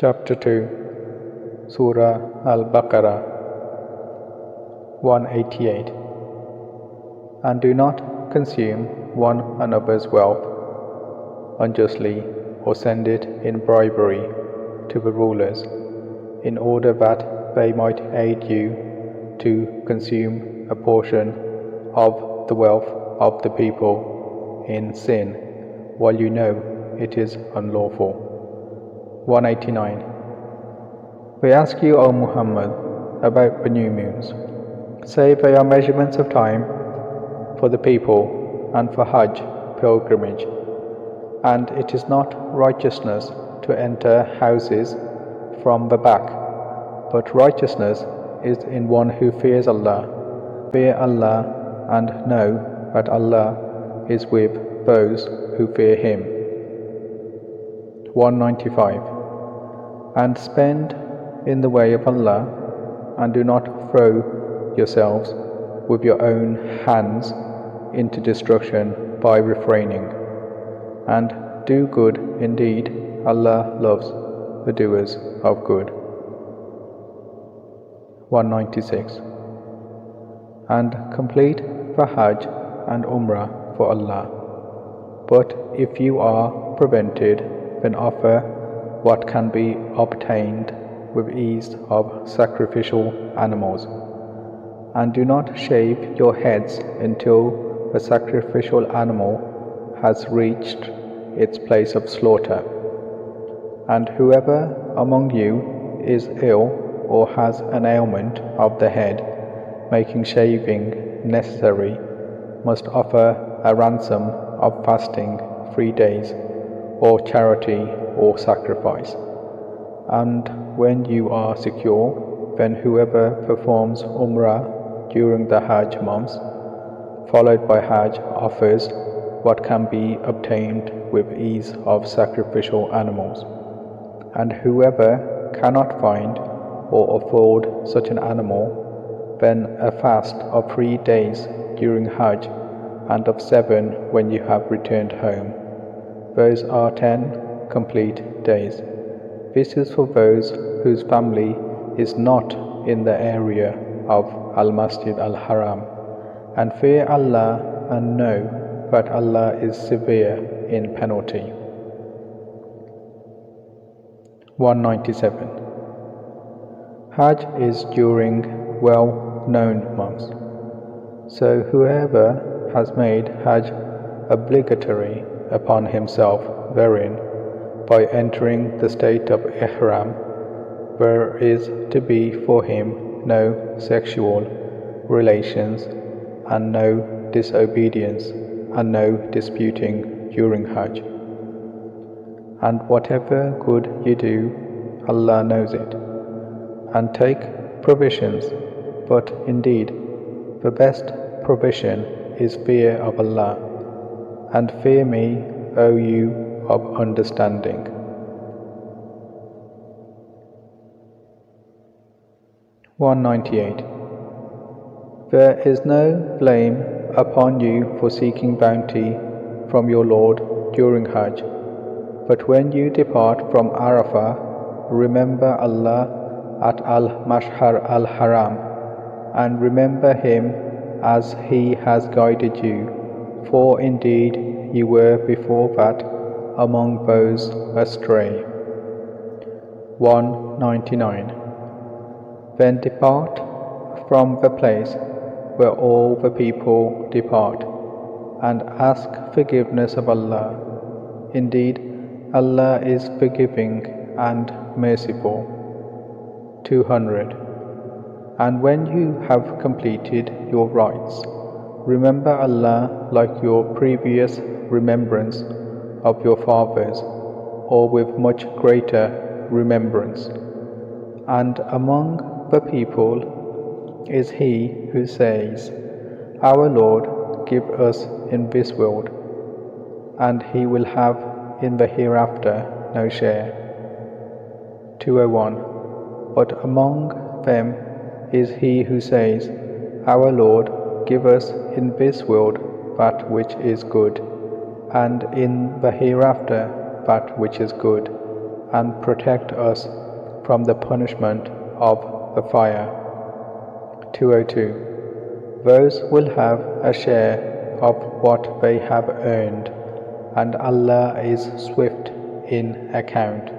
Chapter 2 Surah Baqara 188. And do not consume one another's wealth unjustly or send it in bribery to the rulers, in order that they might aid you to consume a portion of the wealth of the people in sin, while you know it is unlawful. 189. We ask you, O Muhammad, about the new moons. Say they are measurements of time for the people and for Hajj pilgrimage, and it is not righteousness to enter houses from the back, but righteousness is in one who fears Allah. Fear Allah and know that Allah is with those who fear Him. 195. And spend in the way of Allah, and do not throw yourselves with your own hands into destruction by refraining. And do good indeed, Allah loves the doers of good. 196. And complete the Hajj and Umrah for Allah. But if you are prevented, then offer what can be obtained with ease of sacrificial animals, and do not shave your heads until the sacrificial animal has reached its place of slaughter. And whoever among you is ill or has an ailment of the head, making shaving necessary, must offer a ransom of fasting 3 days, or charity or sacrifice. And when you are secure, then whoever performs Umrah during the Hajj months, followed by Hajj, offers what can be obtained with ease of sacrificial animals. And whoever cannot find or afford such an animal, then a fast of 3 days during Hajj, and of 7 when you have returned home. Those are 10 complete days. This is for those whose family is not in the area of Al-Masjid Al-Haram, and fear Allah and know that Allah is severe in penalty. 197. Hajj is during well-known months, so whoever has made Hajj obligatory upon himself therein, by entering the state of Ihram, there is to be for him no sexual relations, and no disobedience, and no disputing during Hajj. And whatever good you do, Allah knows it. And take provisions, but indeed the best provision is fear of Allah, and fear me, O you of understanding. 198. There is no blame upon you for seeking bounty from your Lord during Hajj, but when you depart from Arafah, remember Allah at Al-Mash'ar Al-Haram, and remember Him as He has guided you, for indeed you were before that among those astray. 199. Then depart from the place where all the people depart, and ask forgiveness of Allah. Indeed, Allah is forgiving and merciful. 200. And when you have completed your rites, remember Allah like your previous remembrance of your fathers, or with much greater remembrance. And among the people is he who says, Our Lord, give us in this world, and he will have in the hereafter no share. 201. But among them is he who says, Our Lord, give us in this world that which is good, and in the hereafter that which is good, and protect us from the punishment of the fire. 202. Those will have a share of what they have earned, and Allah is swift in account.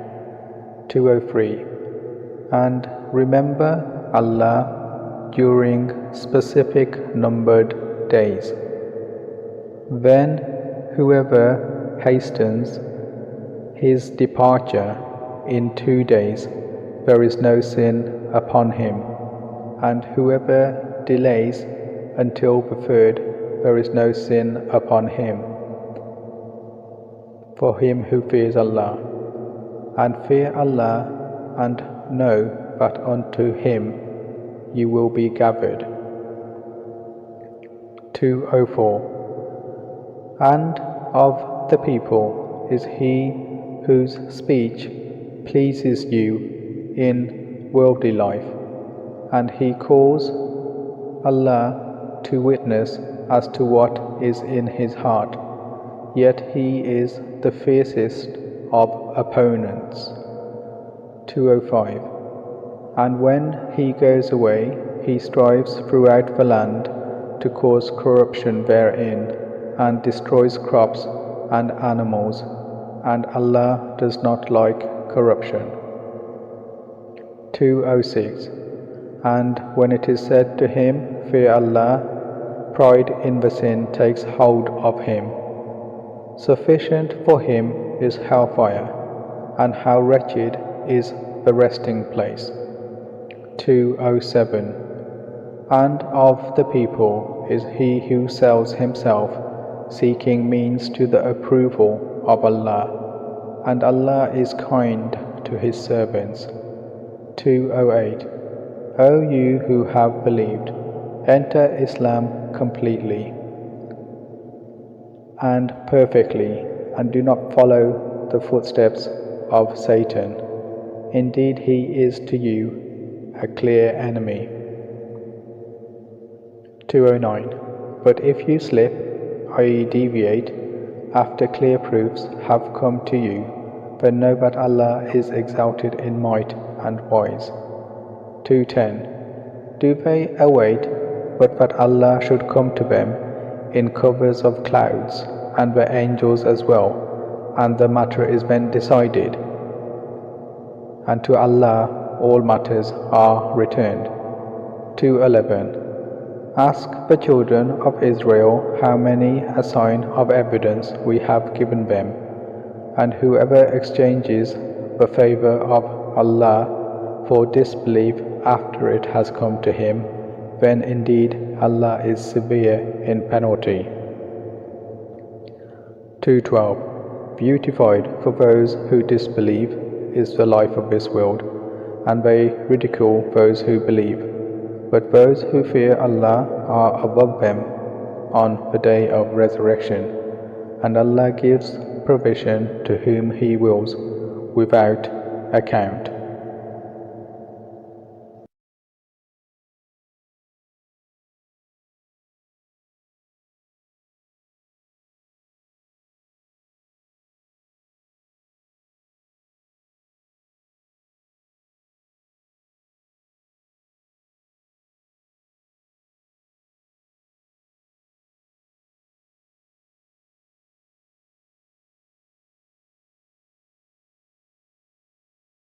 203. And remember Allah during specific numbered days. Then whoever hastens his departure in 2 days, there is no sin upon him, and whoever delays until the 3rd, there is no sin upon him. For him who fears Allah, and fear Allah, and know that unto him you will be gathered. 204. And of the people is he whose speech pleases you in worldly life, and he calls Allah to witness as to what is in his heart, yet he is the fiercest of opponents. 205. And when he goes away, he strives throughout the land to cause corruption therein, and destroys crops and animals, and Allah does not like corruption. 206. And when it is said to him, fear Allah, pride in the sin takes hold of him. Sufficient for him is hellfire, and how wretched is the resting place. 207. And of the people is he who sells himself, seeking means to the approval of Allah, and Allah is kind to his servants. 208. O you who have believed, enter Islam completely and perfectly, and do not follow the footsteps of Satan. Indeed, he is to you a clear enemy. 209. But if you slip, i.e. deviate, after clear proofs have come to you, then know that Allah is exalted in might and wise. 210. Do they await but that Allah should come to them in covers of clouds, and the angels as well, and the matter is then decided? And to Allah all matters are returned. 211. Ask the children of Israel how many a sign of evidence we have given them, and whoever exchanges the favor of Allah for disbelief after it has come to him, then indeed Allah is severe in penalty. 212. Beautified for those who disbelieve is the life of this world, and they ridicule those who believe. But those who fear Allah are above them on the day of resurrection, and Allah gives provision to whom He wills without account.